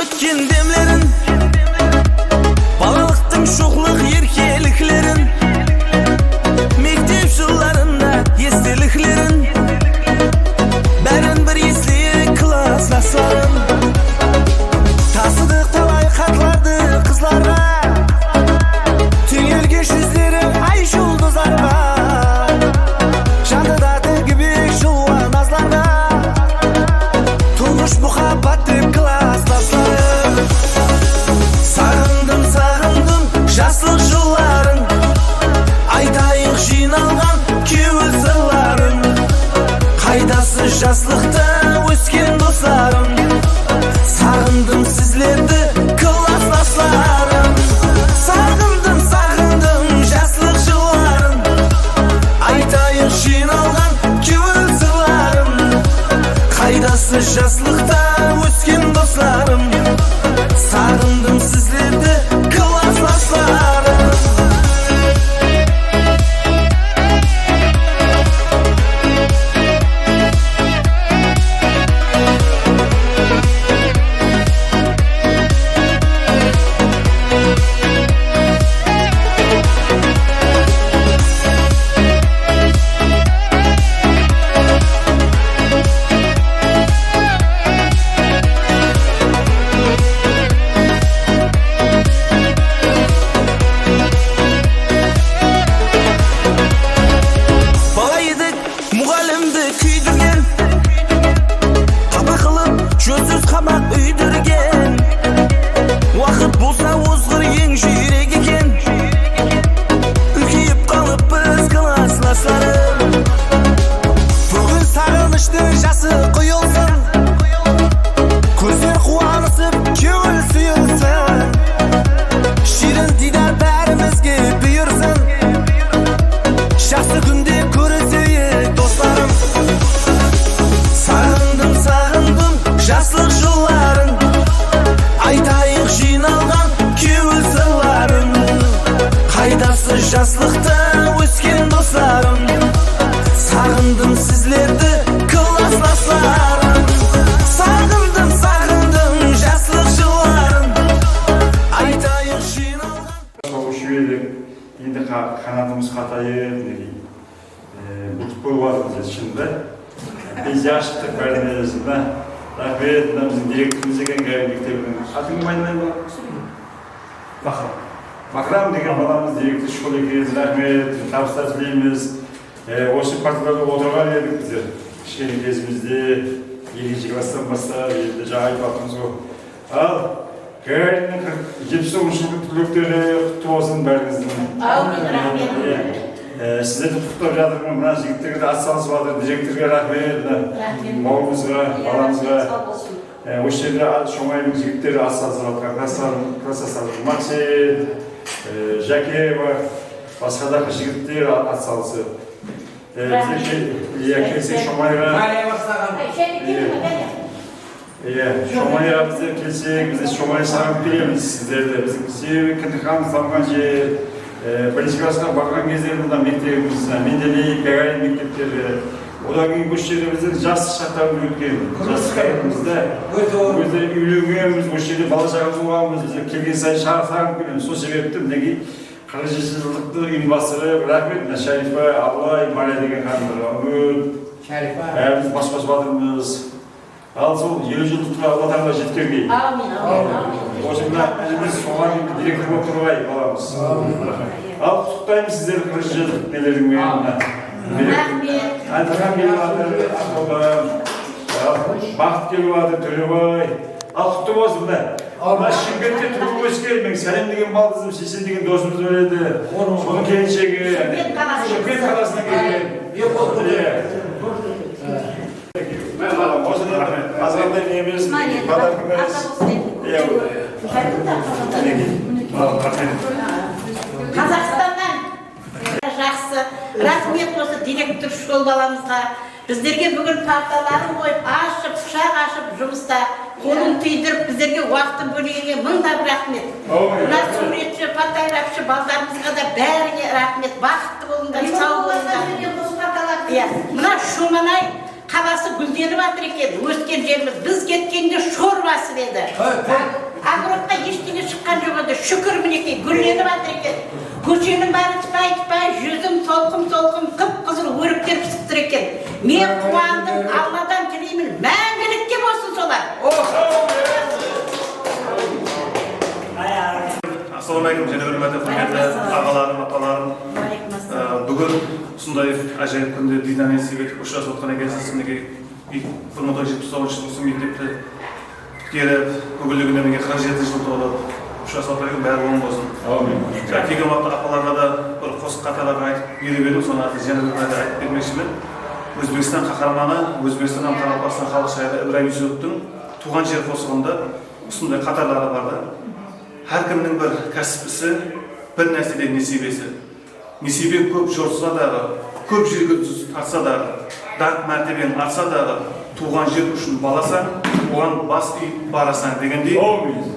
өткен демлерін, балалықтың шоқлық еркеліклерін, мектеп жылдарында естеліклерін, бәрін бір естейік класстастарым. Тасыдық талай хаттарды қызларға, түйілген жүздері ай жұлдыздарға, жандыда тігібек жылуан назларға, тұңғыш мұхаббат деп класстастарым. Сағындым, сағындым жаслық жылларын, айтайық жиналған кеуіл сырларын. Қайдасы жаслықта өскен достарым, сағындым сізлерді класстастарым. Сағындым, сағындым жаслық жылларын, айтайық жиналған кеуіл сырларын. Қайдасы жаслықта өскен достарым, сағындым сізлерді класстастарым. Бала едік мұғалімді күйдірген, қапа қылып жөнсіз қамақ үйдірген. Уақыт болса озғыр ең жүйрек екен, үлкейіп қалып біз класстастарым. Бүгін сағынышты жасы құйылсын, көздер қуанысып көңіл сүйілсін, ширін дидар бәрімізге бұйырсын. Жақсы күнде көрісейік достарым. Сағындым, сағындым жаслық жылларын, айтайық жиналған кеуіл сырларын. Қайдасы жаслықта өскен достарым, сағындым сізлерді класстастарым. Сағындым, сағындым жаслық жылларын, айтайық жиналған. Соғыш жүйелік, енді қанатымыз қатайып, бұлтып қойып жатырмыз шынында. Біз яшықтық бәрінесінде. Рахмет, біздің директорымыз екен мектебінің. Атың кім айналайын ба? Бақрам. Бақрам деген баламыз директор школ екен. Рахмет, табыстар тілейміз. Осы парталарда отырған едік біздер. Кішкене кезімізде 2-ші класстан бастап, енді жаңа айтпақпыз ғой. Ал Гагариннің 70-інші жылдық түлектері құтты болсын бәріңіздің. Аумин, рахмет. Сіздерді құттықтап жатырмын. Мына жігіттерге де атсалысып жатыр. Директорға рахмет. Бауырымызға, баламызға. Осы жерде Шоңайдың жігіттері атсалысып жатқан класстастарымыз Максим, Жакеева, басқа да жігіттер атсалысып. Келсек Шоңайға. Шоңайға біздер келсек, біздер Шоңай сағынып келеміз сіздерді. Себебі Кіндіқан салған жер, бірінші классқа барған кездері мұнда мектебіміз, Менделеев, Гагарин мектептері. Одан кейін бұл жерде біздер жас шақтарын өткен. Жас шақтарымызда өзі үйленгенбіз, бұл жерде бала шаға туғанбыз, біздер келген сайын шағыртағып келеміз. Сол себепті мінеки 47 жылдықты ұйымдастырып, рахмет, Шарифа, Абылай, Мария деген ханымдарға үміт. Бәріміз бас-бас батырмыз. Ал сол 50 жылдықты Алла Тағала жеткенге. Амин, амин. Осы мына біз соған директор болып тұрғай баламыз. Ал құттықтаймын сіздерді 40 жылдық нелеріңмен. Рахмет. Айтылған келіп жатыр, Ақболдан, Бақыт келіп жатыр, Төлебай. Ал құтты болсын мына. Мына Шымкентте туып өскен, мен Сәлем деген балдызым, Сейсен деген досымыз өледі. Соның келіншегі. Шымкент қаласынан келген. Осыны азғандай неміз, бадарқымыз. Қазақстаннан жақсы. Рахмет осы директор школ баламызға. Біздерге бүгін парталарын қойып, ашып, құшақ ашып, жұмыста қолын түйдіріп, біздерге уақытын бөлгенге мың-да рахмет. Мына суретші, фотографшы балдарымызға да бәріне рахмет. Бақытты болыңдар, сау болыңдар. Мына Шуманай қаласы гүлденіп жатыр екен, өскен жеріміз. Біз кеткенде шор басып еді. Огородқа ештеңе шыққан жоқ еді. Шүкір мінекей гүлденіп жатыр екен. Көшенің бәрі тыпай-тыпай, жүзім солқым-солқым, қып-қызыл өріктер пісіп тұр екен. Мен қуандым, Алладан тілеймін, мәңгілікке болсын солар. Ассалаумағалейкум, және hürmetli құрметті ағаларым, апаларым. Бүгін сондай ажайып күнде динамик себеп ұшырасып отқан екенсіз. Мінекей 1979 жылғы мектепті келіп, бүгінлігіне мінекей 47 жыл толып ұшырасып отқан екен, бәрі оң болсын. Келген уақытта апаларға да бір қос қатарларға айтып беріп едім, соны және hürmetli айтып бермекшімін. Өзбекстан қаһарманы, Өзбекстаннан Қарақалпақстан халық шайыры Ибраһим Юсуповтың туған жер қосығында осындай қатарлары барды. Әркімнің бір кәсіпісі, бір нәрседен несібесі. Несібе көп жорса дағы, көп жерге тартса дағы, даңқ мәртебен артса дағы, туған жер үшін баласаң, оған бас үй барасаң дегендей.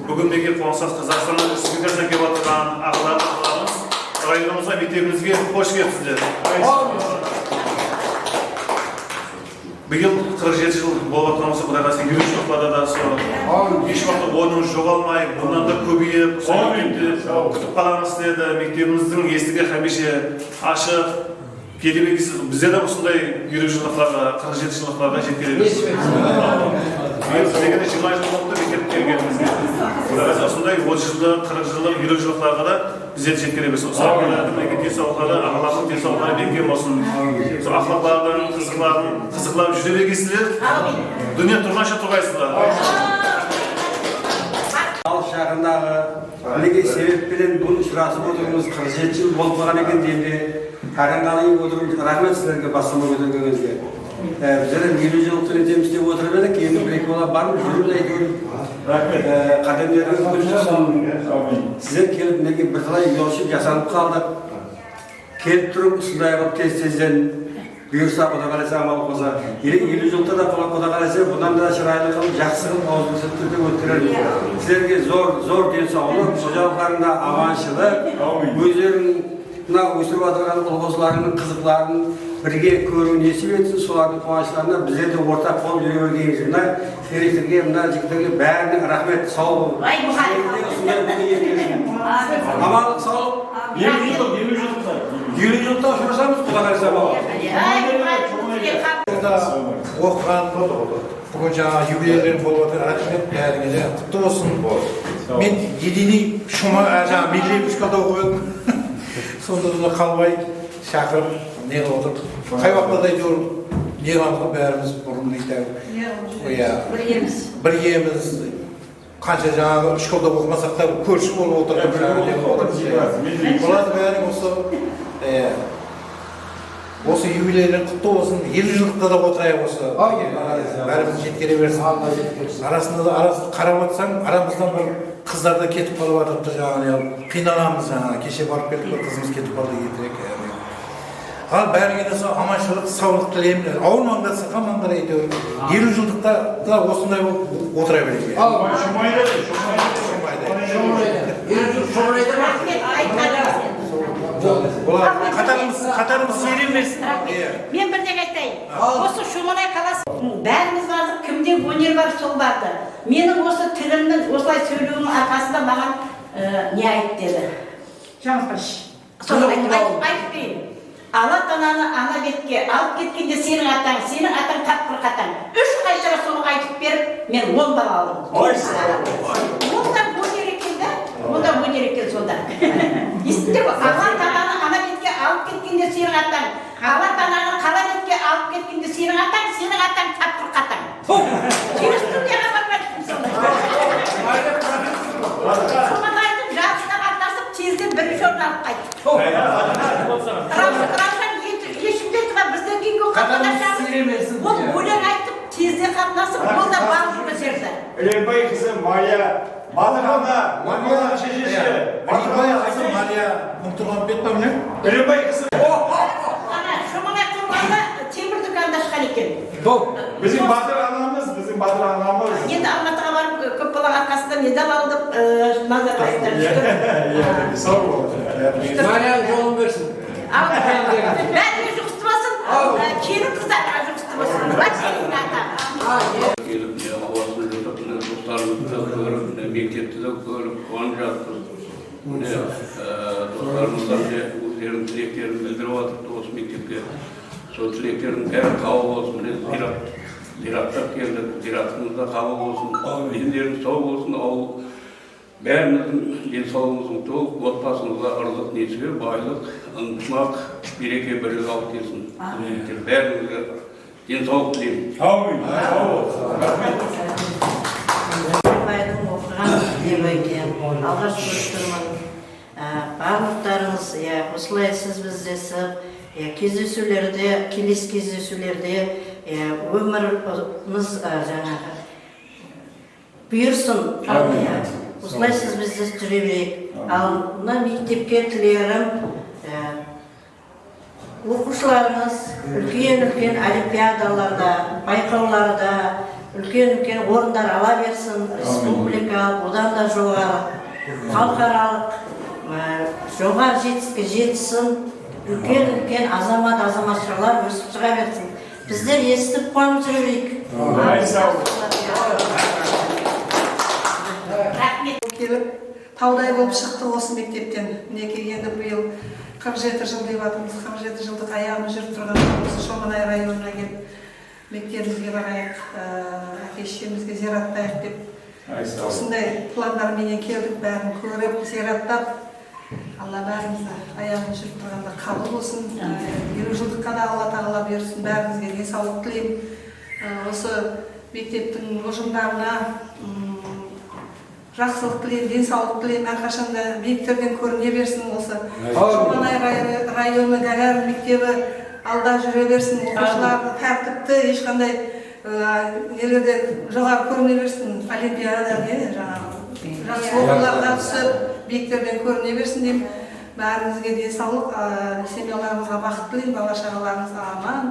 Бүгін неге қуансыз Қазақстан Республикасына келіп отырған ағаларымыз, районымызға, мектебімізге қош келіпсіздер. Биыл 47 жыл болып отырмыз, Құдай қаласа юридикаларда да сол еш уақытта ойынымыз жоғалмай, бұнан да көбейіп, күтіп қаламыз деді. Мектебіміздің есігі хәмеше ашық, келебексіз. Бізде де осындай юридикаларға, 47 жылдықтарға жеткелеміз. Дегенде 20 жыл болды мектепке келгенімізге. Құдай қаласа осындай 30 жылдық, 40 жылдық юридикаларға да бізде жеткелеміз. Мемлекет денсаулықтары, ағалардың денсаулықтары бекем болсын. Ақылдардың, қызықларын жүре бергенсіздер. Дүние тұрғанша тұрғайсыздар. Ал шағындағы мінекей себеппенен бұл ұшырасып отырмыз 47 жыл болып қалған екен деймде қараңғалайып отырмыз. Рахмет сіздерге бастама көтергеніңізге. Біздер 50 жылдық етеміз деп отырып едік, енді бір-екі бала бармыз, жүрміз әйтеуір. Қадамдарыңыз гүл шықсын. Сіздер келіп мінекей бірталай үйлесіп жасанып қалдық. Келіп тұрып, осындай қылып тез-тезден бұйырса, Құда қаласа амал қоса. 50 жылда да Құда қаласа, бұдан да шырайлы қылып, жақсы қылып, ауызбірсіп түрде өткіреді. Сіздерге зор денсаулық, қожалықтарында аманшылық, өздерінің өсіріп отырған ұл-қозыларының қызықларын бірге көру несіп етсін, солардың қуаныштарына біздер де ортақ қол жүре бергеніміз. Мына херестерге, мына жігіттерге бәріне рахмет, сау болың. Амандық, саулық. 50 жылда ұшырасамыз, Құда қаласа бала. Оқыған бүгін жаңа юбилейлерің болып отыр, рахмет бәріңе құтты болсын. Мен единый шума жаңа милли школада оқып едім. Сонда қалмай шақырып не қылып отыр. Қай уақытта да әйтеуір не қылып бәріміз бұрын дейтін. Біргеміз. Қанша жаңағы школда оқымасақ та көрші болып отырдық. Оларды бәрің осы юбилейлерің құтты болсын, 50 жылдықта да отырайық осы. Бәріміз жеткере берсін. Арасында қарап отырсаң, арамыздан бір қыздар да кетіп қалып жатыпты жаңағы. Қиналамыз жаңағы. Кеше барып келдік, бір қызымыз кетіп қалды ертерек. Ал бәріне де аманшылық, саулық тілеймін. Ауыл маңдасы, қамаңдар әйтеуір. 50 жылдықта да осындай отыра берейік. Қатарымыз сейремес. Мен бірден айтайын. Осы Шумалай қаласы бәріміз бардық, кімде өнер бар сол барды. Менің осы тілімнің осылай сөйлеуінің арқасында маған не айт деді. Жаңылпыш. Соны айтып берейін. Алла тананы ана бетке алып кеткенде сенің атаң тапқыр қатаң. 3 қайтара соны айтып беріп, мен 10 бала алдым. Онда өнер екен да? Онда өнер екен сонда. Естіңдер ғой, Алла тананы ана бетке алып кеткенде сенің атаң. Алла тананы қала бетке алып кеткенде сенің атаң тапқыр қатаң. Через студияға бармайсың сонда. Соны айтып, жарысына қатынасып, тезден бірінші орын алып қайттық. Раушан ешімден тұға бізден кейінгі қатынашамыз. Ол өлең айтып, тезден қатынасып, ол да бағып жүрген жерді. Ілембай қызы Мария, Батырхана, Мария шешесі. Ілембай қызы Мария Мұңтұрғанбет па міне? Ілембай қызы. Ана, Шумалай тұрғанда темір дүканды ашқан екен. Bizim Батыр анамыз. Енді Алматыға барып, көп балаға арқасында медал алдып, Назарбаевтан жүгір. Сау болды. Марияның жолын берсін. Бәріне жұғыстымасын, келін қыздар жұғыстымасын. Gelip havasını tutup dostlarımızı görüp, mektepte de görüp, konuşuyoruz. Dostlarımızla uzun dileklerini bildirip atıp dost mektepte. Sol dileklerin her kavga olsun, ziraatlar geldi, ziraatımızda kavga olsun, bilimlerimiz soğuk olsun, o bärimizin densalığımızın to'liq, otbasımızda arılık, nesip, baylık, ынтымақ, береке, бірлік алып келсін. Бәрімізге денсаулық тілеймін. Amin. Sağ ol. Rahmet. Baydım okuğan деп eкен, алғаш көріп барлықтарыңыз, осылай сіз біздесіп, кездесулерде, келесі кездесулерде өміріміз жаңағы бұйырсын. Осылай сіз біздес жүре берейік. Ал мына мектепке тілерім, оқушыларыңыз үлкен олимпиадаларда, байқауларда, үлкен орындар ала берсін, республикалық, одан да жоғары, халықаралық, жоғары жетістікке жетсін, үлкен азамат-азаматшалар өсіп шыға берсін. Біздер естіп қуанып жүре берейік. Келіп, таудай болып шықты осы мектептен. Мінекей енді биыл 47 жыл деп атымыз, 47 жылдық аяғымыз жүріп тұрған осы Шоманай районына келіп, мектебімізге барайық, әке-шешемізге зираттайық деп. Осындай пландарменен келдік, бәрін көріп, зираттап, Алла бәрімізді аяғымыз жүріп тұрғанда қабыл болсын. 50 жылдыққа да Алла тағала берсін, бәрімізге денсаулық тілеймін. Осы мектептің ұжымдарына жақсылық тілеймін, денсаулық тілеймін, әрқашанда биіктерден көріне берсін. Осы Шоманай районы Гагарин мектебі алда жүре берсін, оқушылар тәртіпті, ешқандай нелерде жоғары көріне берсін, олимпиада жақсы оқуларға түсіп, биіктерден көріне берсін деймін. Бәріңізге денсаулық, семьяларыңызға бақыт тілеймін, бала-шағаларыңызға аман,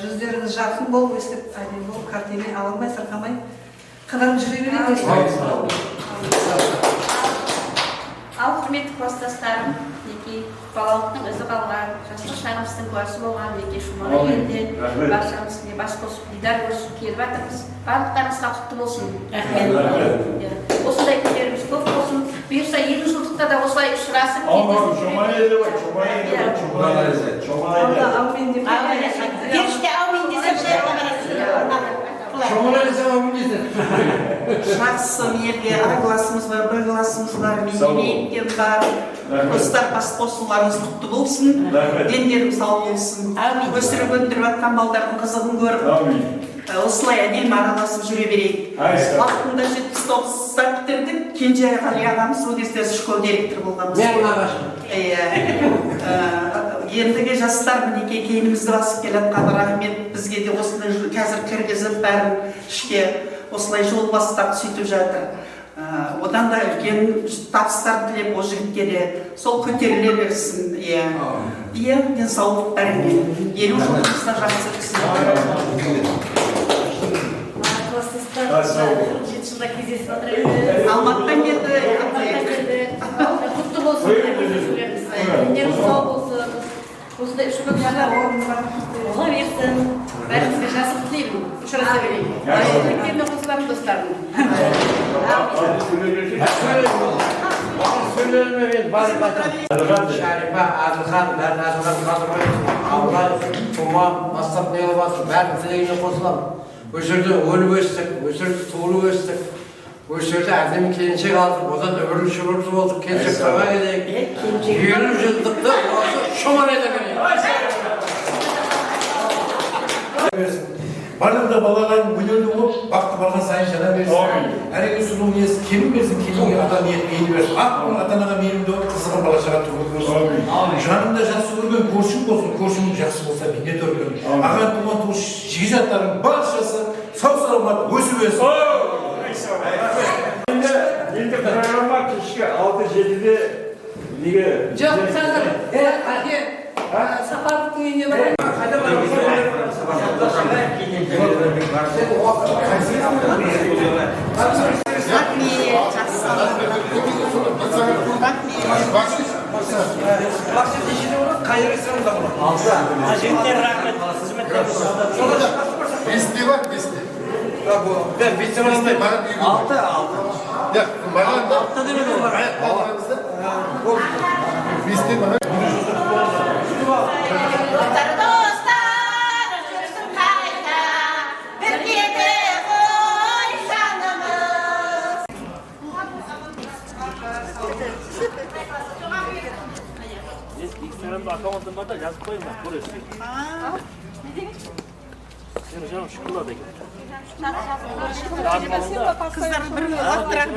жүздеріңіз жарқын болып, өстіп, әдемі болып, картине алынбай, сырқамай қадам жүре берейін. Ал құрметті класстастарым, неке балалықтың өзі қалған, жастық шағымыздың куәсі болған неке Шоманай елден баршамыз бас қосып дидар көрісіп келіп жатырмыз. Барлықтарыңызға құтты болсын. Осындай күндеріміз көп болсын. Бұйырса 50 жылдықта да осылай ұшырасып Жақсы, менде классымыз бар, бір классымыз бар, мектеп бар. Достар бас қосуларыңыз құтты болсын, дендеріңіз сау болсын. Өсіріп өндіріп жатқан балдардың қызығын көріп, осылай әдемі араласып жүре берейік. Уақытында 79-та бітірдік, Кенжеғали ағамыз сол кезде школ директор болғанбыз. Ендігі жастар мінекей кейінімізді басып келатқан рахмет, бізге де осындай қазір кіргізіп бәрін ішке осылай жол бастап сөйтіп жатыр. Одан да үлкен табыстар тілеп ол жігітке де сол көтеріле берсін. Денсаулық бәріне 50 жылдығымызда жақсы өтсін. Алматыдан келді. құтты болсын. Дендеріңіз сау болсын. Осындай үшігіп жаңа ола берсін. Бәрімізге жасық тілеймін. Ұшыраса берейін. Мектебіне қосыларым достарым. Шарипа, Адылхан, бәрін Адылхан қадырбай, Абылай, Құман, бастап не қылып бәрін тілегіне қосыламын. Осы жерде өліп өстік, осы жерде туылып өстік, осы жерде әдемі келіншек алдық, одан өмірін шүбірді болдық, келіншек қала келейік. 50 жылдықты осы Шоманайда келейік. Барлығында балалардың өнерлі болып, бақты барған сайын жана берсін. Әреке сұлу мінез, кемін берсін, кемінге ата ниет мейілі берсін. Ақ ата-анаға мейілімді болып, қызығын бала-шаға тұрғызып берсін. Жанында жақсы көрген көршің болсын, көршің жақсы болса бейнет өрген. Аған туған туыс жегізаттардың баршасы сау-саламат өсіп өсін. Енді программа кешкі 6-7-де неге? Жоқ, қазір. Сапарлықтың үйіне барайық. Бесте бар, бесте. Ben bitti bastayım. Altı. Ya bana Altta demedim var. Bizde bana Dostlar dostlar жүрсін қайда біргеде ғой жанымыз. Instagram'da akkauntum var da yazıp koyun bak buraya. Seni canım şükürler de gel. Kızlar birini attırak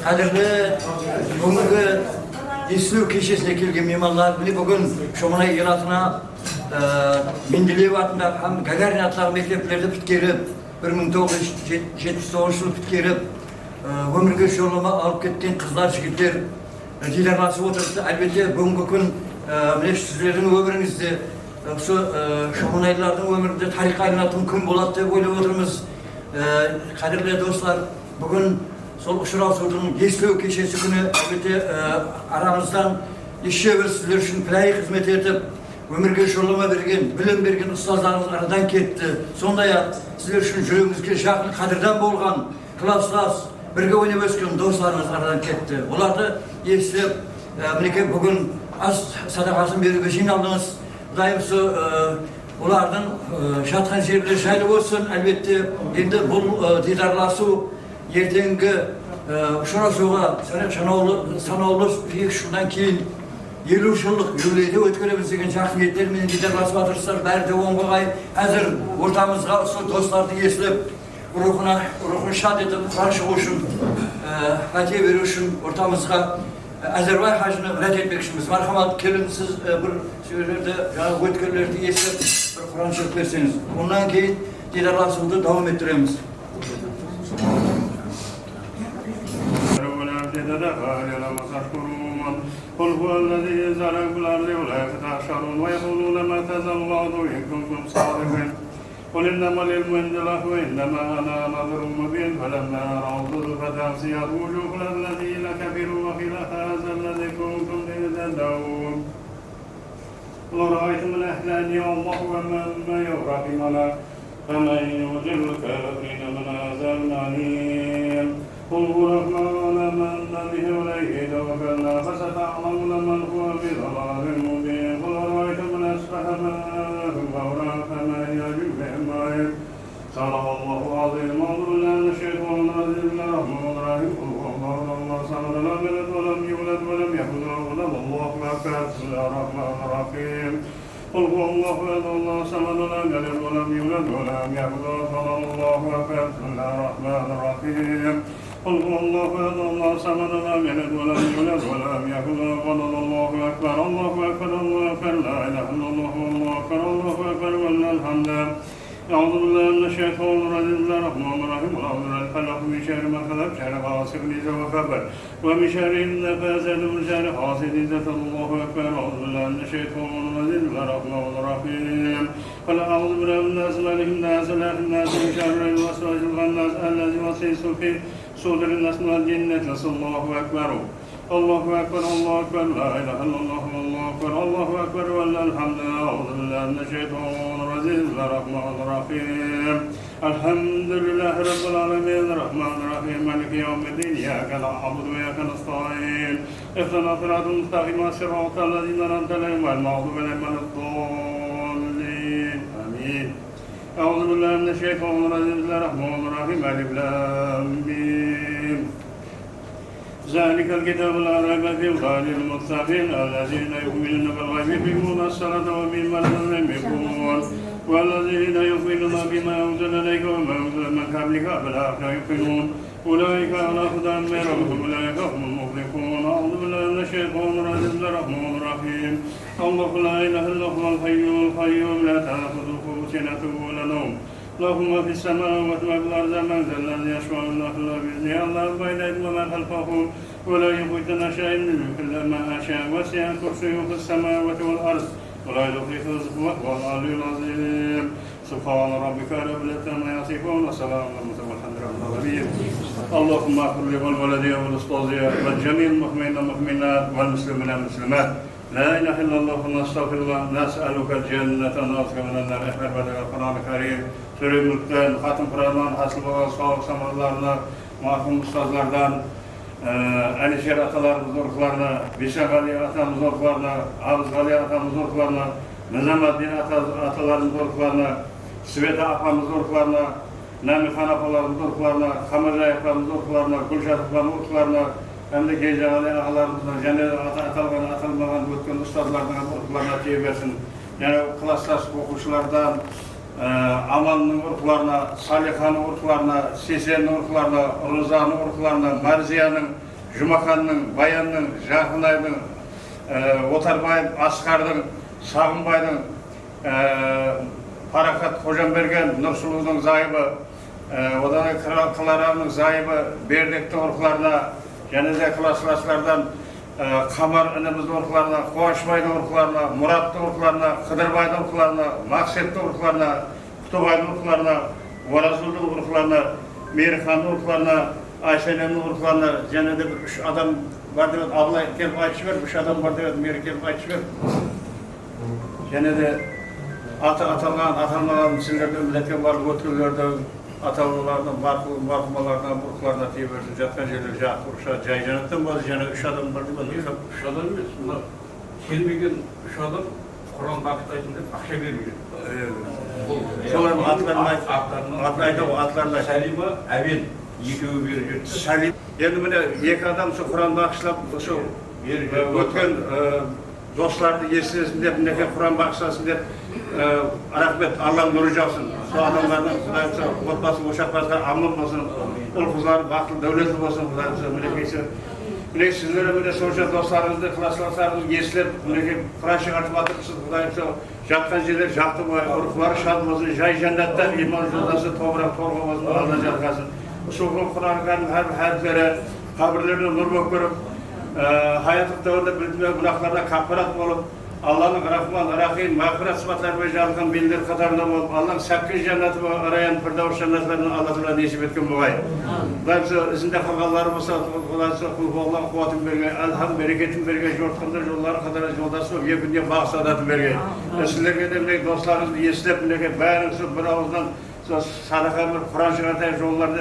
Kadirli bugünkü İslu kişisine kelgen mehmanlar bile bugün şomuna iratına Mendeleyev atında hem Gagarin atlağı mekteplerde bitkirip 1979 yılı bitkirip ömürge şoluma alıp ketken kızlar jigitler dilerlasıp oturuptu. Elbette bugünkü gün sizlerin ömrünüzde şomunaylardan ömründe tarih kaynatın gün bolat dep oylap oturumuz. Kadirli dostlar, bugün sol Uşurasu'nun Eslu keşesi günü elbette aramızdan işe bir sizler için pilayi hizmet edip ömürge şoluma bergen, bilim bergen ustazlarımız aradan ketti. Sondaya sizler için yüreğimizge şaklı kadirden bolgan, klaslas, birge oynap ösken dostlarımız aradan ketti. Olardı eslep, bugün az sadakasını berip jinaldınız. Daimsi ulardan şatkan şerifleri şaylı olsun. Elbette endi bu didarlasuu ertengi Uşurasu'ga sanoğlu şundan keyin 50 yıllık yürüyde ötküremiz degen жақсы ниеттер менен дидарlasып атырсыздар. Бәрі де оң бағай. Әзір ортамызға сол достарды еслеп, рухын шат етіп, Құран шығу үшін, фатиха беру үшін ортамызға Әзірбай хажыны рәт етмекшіміз. Мархамат, келin siz bir сөйлерді, жаңағы өткерлерді еслеп, bir Құран шығып берсеңіз. Ondan кейін дидарlasуды давам еттіреміз. قل هو الذي زرع في الأرض ولا تحشرون ويقولون متى الله إن كنتم صادقين قل إنما العلم عند الله وإنما أنا نذير مبين فلما رأوا الزلفة سيئت وجوه الذين كفروا وقيل هذا الذي كنتم به تدعون قل رأيتم الأحلام الله ومن يرحم على فمن يضل الكافرين من عذاب أليم قل هو الرحمن آمنا به وإليه توكلنا فستعلمون من هو في ضلال مبين قل أرأيتم من أصبح ماءه غورا فما يجب بماء صدق الله العظيم أعوذ بالله من الشيطان الرجيم بسم الله الرحمن الرحيم قل هو الله صمد لم يلد ولم يولد ولم يكن له كفوا أحد بسم الله الرحمن الرحيم قل هو الله أحد الله صمد لم يلد ولم يولد ولم يكن له كفوا أحد بسم الله الرحمن الرحيم قل هو الله أحد الله صمد لم يلد ولم يولد ولم يكن له كفوا الله أكبر الله أكبر الله أكبر لا إله إلا الله الله أكبر الله أكبر ولله الحمد أعوذ بالله من الشيطان الرجيم بسم الله الرحمن الرحيم والأعوذ بالله الفلق من شر ما خلق شر غاسق إذا وقب ومن شر النفاثات من شر حاسد إذا الله أكبر أعوذ بالله من الشيطان الرجيم بسم الله الرحمن الرحيم قل أعوذ بالله من الناس مالك الناس إله الناس من شر الوسواس الخناس الذي يوسوس في صدور الناس من الجنة نسأل الله أكبر الله أكبر الله أكبر لا إله إلا الله الله أكبر الله أكبر ولله الحمد أعوذ بالله من الشيطان الرجيم بسم الله الرحمن الرحيم الحمد لله رب العالمين الرحمن الرحيم مالك يوم الدين إياك نعبد وإياك نستعين اهدنا الصراط المستقيم صراط الذين أنعمت عليهم غير المغضوب عليهم ولا الضالين آمين أعوذ بالله من الشيطان الرجيم بسم الله الرحمن الرحيم ألف لام ميم ذلك الكتاب لا ريب فيه هدى للمتقين الذين يؤمنون بالغيب ويقيمون الصلاة ومما رزقناهم ينفقون والذين يؤمنون بما أنزل إليك وما أنزل من قبلك بالآخرة يوقنون أولئك على هدى من ربهم أولئك هم المفلحون أعوذ بالله من الشيطان الرجيم الرحمن الرحيم الله لا إله إلا هو الحي القيوم لا تأخذه سنة ولا نوم له ما في السماوات وما في الأرض من ذا الذي يشفع الله إلا بإذنه الله بين يديه وما خلفه ولا يحيطون شيئا من ملكه إلا ما شاء وسع كرسيه في السماوات والأرض ولا يحيط وهو العلي العظيم سبحان ربك رب العزة عما يصفون وسلام على المرسلين والحمد لله رب العالمين اللهم اغفر لي ولوالدي والأستاذ والجميع المؤمنين والمؤمنات والمسلمين والمسلمات لا إله إلا الله ونستغفر الله نسألك الجنة ونعوذ من النار أحمد بدر القرآن الكريم Sürü Mülk'ten, Hatım Kur'an'dan, Hasıl Baba, Sağlık Samarlarına, mahkum ustazlardan, Alişer atalarımız orkularına, Bişak Ali atamız orkularına, Avuz Ali atamız orkularına, Nizamuddin atalarımız orkularına, Sveta apamız orkularına, Nami Han apalarımız orkularına, Kamerca apamız orkularına, Gülşat apamız orkularına, hem de Gece Ali ağalarımızdan, Cennet atılmagan ötken ustazlardan orkularına teybersin. Yani klaslas okuşlardan, Aman'ın urkularına, Saliha'nın urkularına, Sise'nin urkularına, Rıza'nın urkularına, Marziya'nın, Jumakan'ın, Bayan'ın, Jahınay'ın, Otarbay'ın, Askar'ın, Sağınbay'ın, Parakat Kocanbergen, Nursulu'nun zayıbı, odan Kılara'nın zayıbı, Berdek'te urkularına, Ceneze klaslardan, Kamar önümüzde orkularına, Kuvaşbay'ın orkularına, Murat'ın orkularına, Kıdırbay'ın orkularına, Makset'in orkularına, Kutubay'ın orkularına, Varazul'un orkularına, Meyrihan'ın orkularına, Ayşe'nin orkularına, Cenne'de üç adam var demek, abla gelip ayçı ver, üç adam var demek, Meyri gelip ayçı ver. Cenne'de atılmayan sizlerde ümmetken varlık ötkülerde, atalılardan, marhumalardan, buruklarına teybersin, jatkan yerler, jat kuruşa, cay cennetten bazı jene üç adam var değil mi? Üç adam емес, bunlar келмеген үш адам Құран бағыттайтын деп ақша бермеген. Солардың атын айтты ғой, аттарына. Сәлима, Әбен, екеуі беріп жетті. Сәлим. Енді міне екі адам сол Құран бағышлап, сол өткен достарды естілесін деп, мінекей Құран бағышласын деп, рахмет, Алланың нұры жаусын. Сол адамлардың құдайымса отбасы ошақ басқа аман болсын, ұл қызлары бақытты, дәулетті болсын, құдайымса мінекейсі. Міне сіздер міне сонша достарыңызды, класстастарыңызды естіліп, мінекей Құран шығартып жатырсыз, құдайымса жатқан жерлер жақты бой, ұрқылары шад болсын, жай жәннатта иман жолдасы тобырақ торға болсын, Алла жарқасын. Сол Құран-кәрім әріптері қабірлеріне нұр болып көріп, hayatlık dövründe bildiğim günahlarına kafarat olup Allah'ın Rahman, Rahim, mağfiret sıfatlarına jarılgan bildir katarında olup Allah'ın sakın cenneti ve arayan Firdevs cennetlerini Allah'ın nasip etkin buğay. Bunlar izinde kalganlarımızsa Allah'ın kuvvetin berge, elham bereketin berge, jortkandır yolları kadar yoldası ve yekünde bağ saadatı berge. Sizlerge de dostlarınızı yeslep, bärinizi bir ağızdan sadaka bir Kur'an çıkartayın yollarda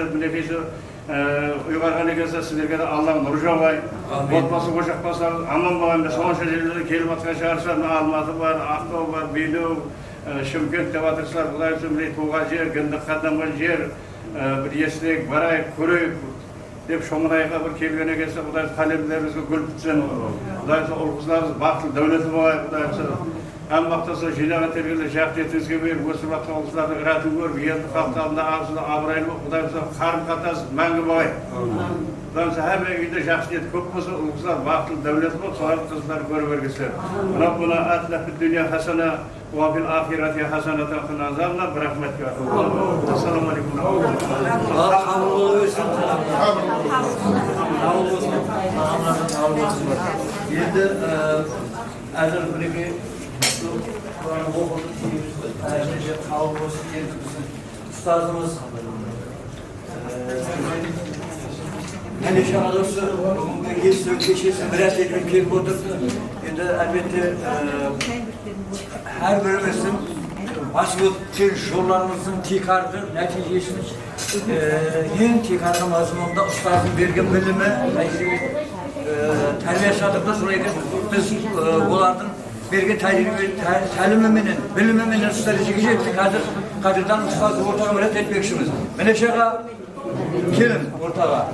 uygargan ekense sizlerge de Allah'ın nuru jogay. Otbası koşak basanız aman boğayım. Son şehirlerde kelip atkan şahırsan Almatı var, Aqtau var, Beyliğ, Şımkent dep atırsalar. Kudayım sömürey tuğga jer, gındık kadamgan jer, bir yeslek, baray, körey dep şoңunayga bir kelgen ekense Kudayım kalemlerimizge gül bitsen. Kudayım ol kızlarınız baktı, devleti boğay. Kudayım hem vaktası jinaga tergele jakt etizge berip, ösür vatkan olsuzlarda ıratı görüp, yerdi kalktığında ağzına abraylı, Kudayım karım katası мәңгі boğay. Kudayım hem evinde jakt et, köp bolsa, ulkızlar baktı, devleti boğay, soğan kızlar görüp ergesler. Rabbuna atina fid dünya hasana ve fil ahireti hasanatan qina azabna bir rahmet ya. Assalamu alaikum. Allah kabul olsun. Endi azir biriki Kur'an'ı okuduk deyimiz, ayrıca kabul olsun diye bizim ustazımız Alişer Alısı bugün geçti keşesi biraz ekran kelip oturdu. Endi elbette her birimizin basıp ötken yollarımızın tekrardır, neticesimiz en tekrarlı mazmunda ustazın bergen bilimi, terbiye sadıkta solayken biz olardan bergen təlimi bilimi strateji geçtik. Kadir'den ustazı ortağa müret etmekşimiz. Meneşe'ye gelin ortağa.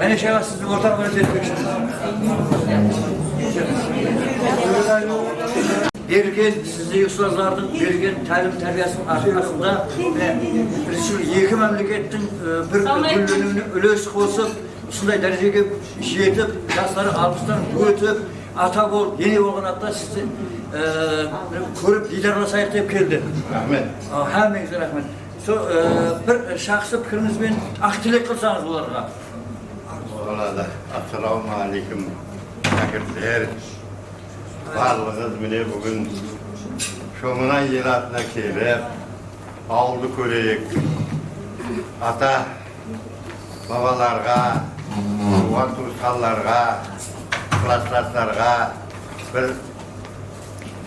Ben inşallah sizi ortak öğretmek için. Bergen sizi ustazlardan bergen talim terbiyesinin arkasında ve iki memleketin bir güllününü ölüsü olsun, şunday dereceye yetip, yaşları almıştan ötüp, ata bol, yeni olgan hatta sizi görüp liderlasayık deyip geldi. Rahmet. Heminize rahmet. Bir şahsı pikirinizden aktilek kılsanız olarga. Olada. Assalamu alaikum. Şakirtler. Varlığınız bile bugün şomuna yeratına kelip, avlu köreyik. Ata, babalarga, uvan tursallarga, klaslaslarga bir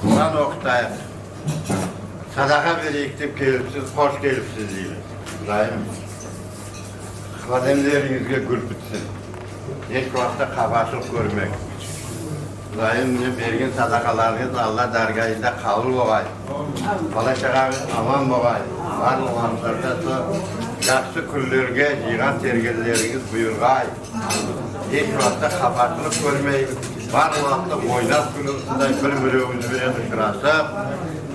Kur'an okutayıp, sadaka vereyik deyip gelipsiz, hoş gelipsiz deyip. İbrahim, kademlerinizge gül bitsin. Hiç vakti kabaşlık görmek. İbrahim bergen sadakalarınız Allah dergahında kabul olay. Bala şağı aman olay. Var olanlarda yaxşı küllerge jigan tergelleriniz buyurgay. Hiç vakti kabaşlık görmeyin. Var vakti oynap günümüzde bir-birimizi bilen ışırasıp,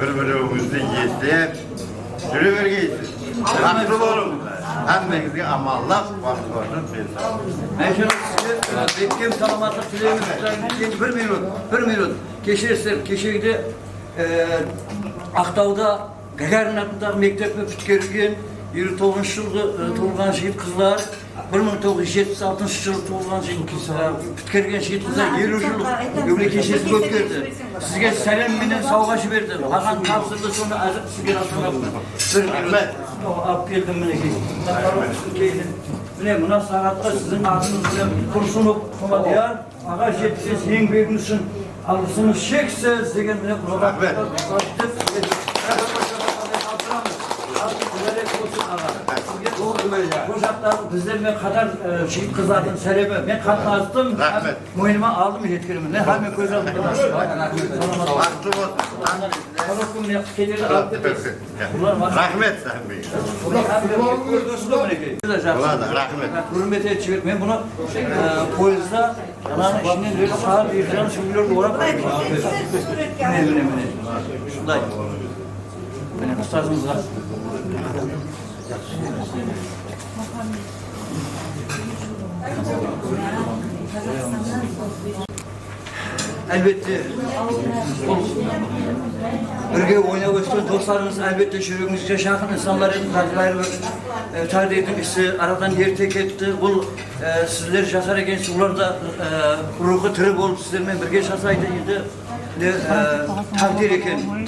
bir-birimizi yetip, yürüvergeysiz. Haklı olun. Hemmenizi amallap, vakti Ben şöyle size bekleyin salamatlık dileyimiz bir minut. Keşirdi Aktau'da Gagarin adında mekteple bütkergen 29 yılda tuğulgan şehit kızlar 1976 yılda tuğulgan bütkergen şehit kızlar 20 yıllık öbürü keşirdi götürdü. Sizge selam menen savgaşı verdi. Hakan kapsırdı sonra azık sizge rastlanaktı. Bir minut. Alıp geldim meneki. Mine buna sanatta sizin adınızla kursunup kuma diyar. Ağa jetsiz yen beginsin alısınız şeksiz degen mine kurulak. Bu şartlar bizlerle kadar şehit kızlardan seleme. Ben katlaştım. Moynuma aldım yetkilimi. Ne hal mi göz aldım. Vakti olsun. Rahmet sen bey. Rahmet. Hürmete çevir. Ben bunu poyuzda yanağın içinden böyle sağa bir can süngülür doğru koyayım. Ne. Şunday. Benim ustazımız var. Elbette birge oynab ötken dostlarımız elbette yüreğimizge şakın insanların tarih edilmesi aradan ertek etti. Bu sizler yaşar ekensiz ular da ruhu tiri bolup sizlerle birge yaşasaydı idi.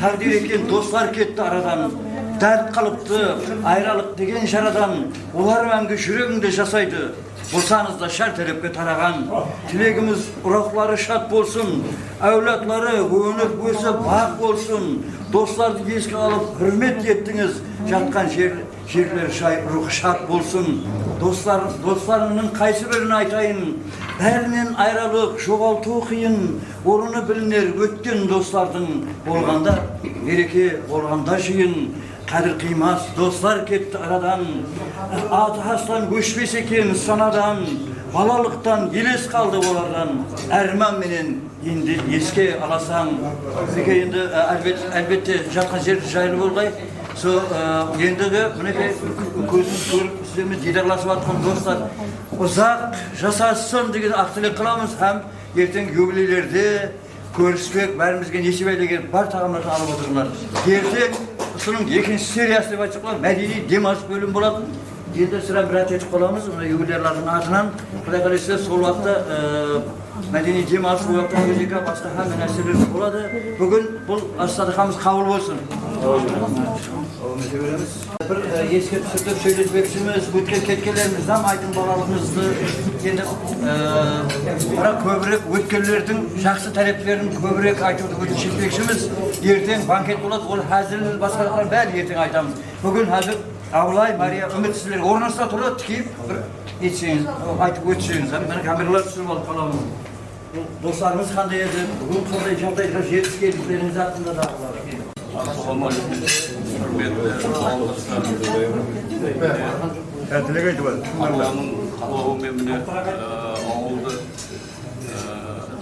Takdir eken dostlar ketti aradan. Dert kalıptı, ayrılık degen şaradan, ular menge yüreğimde yaşasaydı. Bulsanız da şart edip taragan, tilegimiz urakları şart bolsun, evlatları güvenip büyüse bak bolsun, dostlar eski alıp hürmet ettiniz, jatkan жерler ruh şart bolsun. Dostlarının kaysı birini aytayın, bärinen ayrılık, çoğaltуу kıyın, orunu bilinir ötken dostlardan bolganda, bereke bolganda şıyın, kadir kıymas dostlar ketti aradan, atı haslan göçbes eken sanadan, balalıktan yiles kaldı olardan, erman menen endi eske alasan, endi elbette jatkan jer jaylı bolgay. Endi de müneke көзүн көрүp sizlerle didarlaşıp atkan dostlar uzak жасасын деген актылык кылабыз һәм эртең юбилейлерде көрүшпек бәрімізге несібелеген бар тағамдарды алып отырыңдар. Ертең ұсының екінші сериясы деп айтсақ болады, мәдени демалыс бөлім болады. Енді sıra bir etip qolamыз, юбилейлердің атынан. Құдай қаласа сол уақытта мәдени демалыс bu уақытта өзге басқа һәм нәрселер болады. Бүгін бұл астадықамыз қабыл болсын. Bir eski türlü söyletmeksimiz, ötken ketkenlerimizden aydın balalığımızdı. Енді көбірек өткенлердің жақсы таleplerini көбірек айтуды өтіншетпекшіміз. Ертең банкет болады, ол hazır басқалықтар бәрі ертең айтамыз. Бүгін hazır Avlay, Maria, Ümit sizler ornasına тұрып tikip geçseniz, айтып өтсеңіз. Meni kameralar түсіріп алып қаламын. Dostlarımız қандай еді, бүгін қандай жағдайға жетіскендіктеріңіз hakkında da Assalamualaikum. Hürmetli қалауымен міне ауылды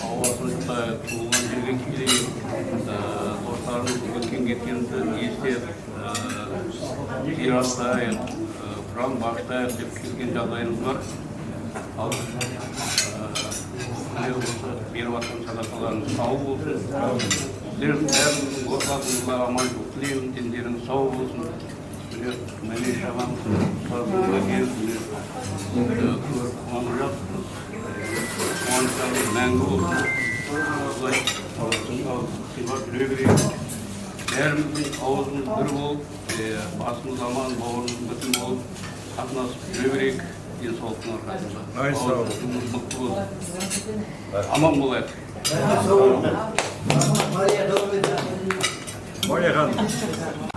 ауасында туылған жерге келейін, достарымыз өткен кеткенді естеп, жер астайық, құран бағыштайық деп келген жағдайымыз бар. Ал осы беріп жатқан садақаларыңыз сау болсын. Сіздердің бәріміздің отбасыңызға аманшылық тілеймін, дендеріңіз сау болсын. Мәле шағамыздың ұстазымызға келіп, көріп қуанып жатырмыз. Қуаныштарыңыз мәңгі болсын. Осылай сыйлап жүре берейік. Бәріміздің ауызымыз бір болып, басымыз аман, бауырымыз бүтін болып, қатынасып жүре берейік. Денсаулықтың арқасында. Ауызымыз мықты болсын. Аман болайық.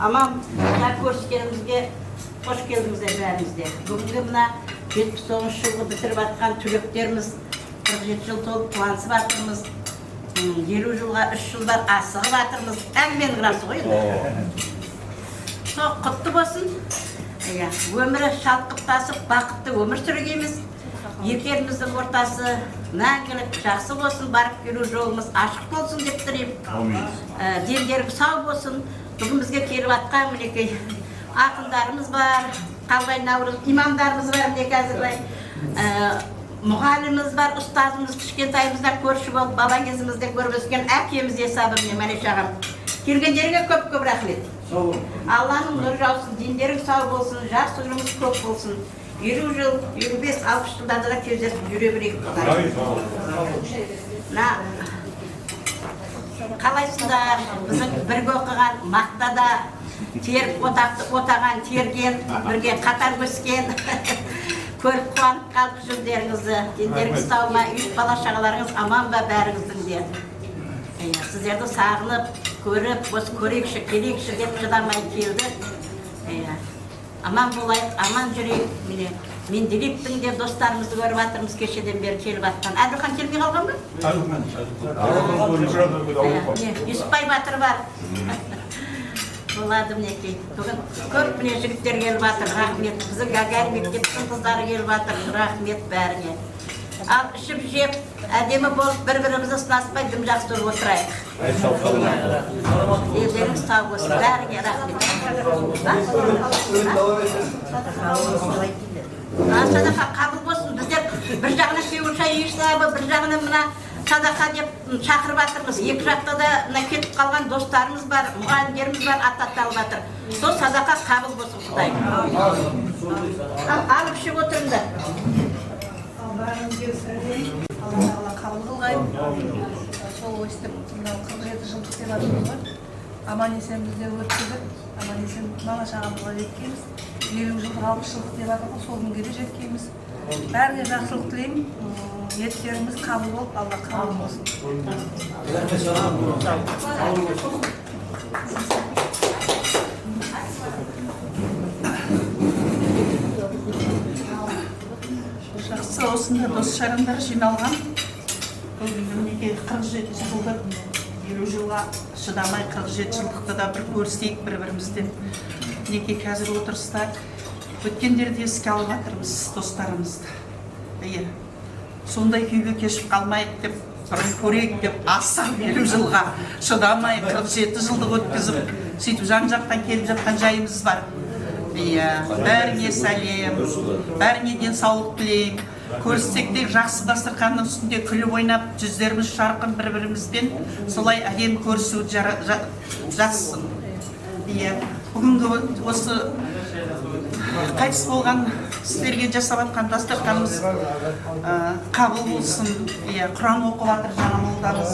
Аман, көріскенімізге қош келдіңіздер бәрімізде. Бүгінгі мына 79 жылғы бітіріп атқан түлектеріміз 47 жыл толып қуанысып атырмыз. 50 жылға 3 жылдар асығып атырмыз. Әңгіменің расы ғой енді. Сол құтты болсын. Өмірі шалқып-тасып, бақытты өмір сүргеніміз. Екі еліміздің ортасы мәңгілік жақсы болсын, барып келу жолымыз ашық болсын деп тілеймін. Дендеріңіз сау болсын. Бүгін бізге келіп атқан мінекей ақындарымыз бар, Қалбай Наурыз, имамдарымыз бар, мінекей әзірлай. Мұғаліміміз бар, ұстазымыз, кішкентайымызда көрші болып, бала кезімізде көріп өскен әкеміз есабы міне Мәлеш ағам. Келгендеріңе көп-көп рахмет. Алланың нұры жаусын, дендерің сау болсын, жақсы өміріңіз көп болсын. 50 жыл, 55-60 жылдарда да кездесіп жүре берейік. Қалайсыңдар, біздің бірге оқыған, мақтада теріп отаған, терген, бірге қатар өскен, көріп қуанып қалып жүздеріңізді, дендеріңіз сау ма, үй бала шағаларыңыз аман ба бәріңіздің де. Сіздерді сағынып, көріп, осы көрейікші, келейікші деп шыдамай келді. Аман болайық, аман жүрейік. Мен Делиптің де достарымызды көріп атырмыз кешеден бері келіп атқан. Әділхан келмей қалған ба? Юсупбай батыр бар. Болады мінекей. Бүгін көп міне жігіттер келіп атыр, рахмет. Біздің Гагарин мектептің қыздары келіп атыр, рахмет бәріне. Ал ішіп жеп, әдемі болып бір-бірімізді сынаспай дым жақсы болып отырайық. Елдеріңіз сау болсын, бәріне рахмет. Садақа қабыл болсын, біздер бір жағына кеуір шай ішсабы, бір жағына мына садақа деп шақырып атырмыз. Екі жақта да кетіп қалған достарымыз бар, мұғалімдеріміз бар, атталып жатыр. Сол садақа қабыл болсын, Құдай. Алып ішіп отырыңдар. Алла қабыл қылғайын. Сол өстіп, 47 жылдық деп атымыз бар. Аман есен бізде өткізіп, аман есен бала шағамызға жеткенбіз. 50 жылдық 60 жылдық деп атымыз, сол күнге де жеткенбіз. Бәріне жақсылық тілеймін. Ниеттеріміз қабыл болып, Алла қабыл болсын. Жақсы, осында дос жарандар жиналған. Бұл мінекей 47 жылдық, 50 жылға шыдамай 47 жылдықта да бір көрсейік бір-бірімізден. Мінекей қазір отырыста өткендерді еске алып жатырмыз достарымызды. Сондай күйге кешіп қалмайық деп, бұрын көрейік деп, асығып 50 жылға шыдамай 47 жылдық өткізіп, сөйтіп жан-жақтан келіп жатқан жайымыз бар. Бәріне сәлем, бәріне денсаулық тілеймін. Көріссек де жақсы дастарханның үстінде күліп ойнап, жүздеріміз жарқын бір-бірімізбен солай әдемі көрісуі жақсын. Бүгінгі осы қайтыс болған сіздерге жасап атқан дастарханымыз қабыл болсын. Құран оқып жатыр жаңа молдамыз.